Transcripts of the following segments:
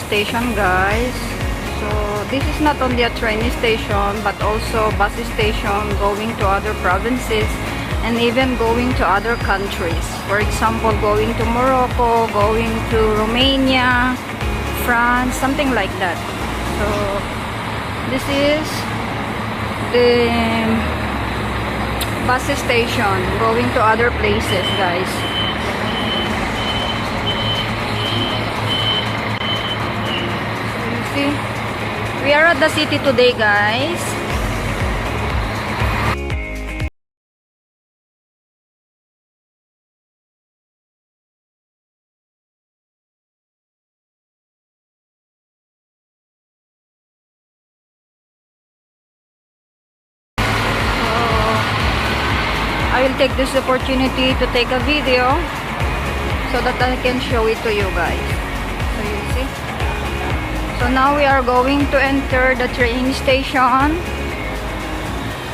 station, guys. So this is not only a train station but also bus station going to other provinces and even going to other countries. For example, going to Morocco, going to Romania, France, something like that. So this is the bus station going to other places, guys. So you see, we are at the city today, guys. I will take this opportunity to take a video so that I can show it to you guys. So you see. So now we are going to enter the train station.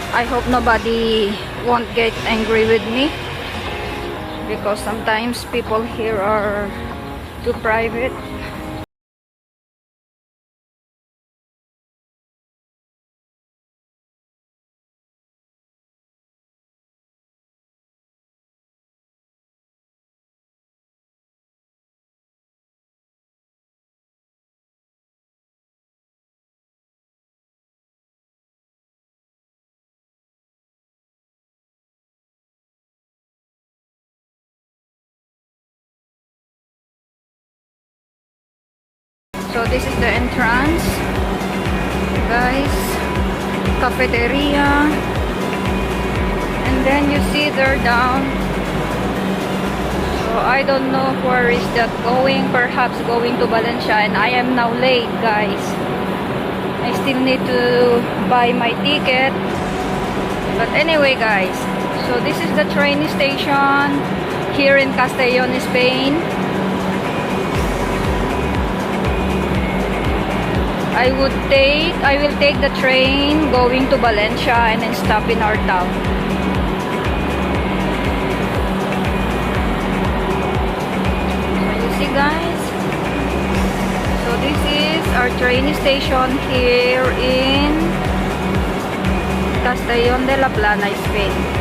I hope nobody won't get angry with me because sometimes people here are too private. So this is the entrance, guys. Cafeteria, and then you see there down. So I don't know where is that going. Perhaps going to Valencia, and I am now late, guys. I still need to buy my ticket. But anyway, guys, so this is the train station here in Castellón, Spain. I will take the train going to Valencia and then stop in our town. So you see, guys. So this is our train station here in Castellón de la Plana, Spain.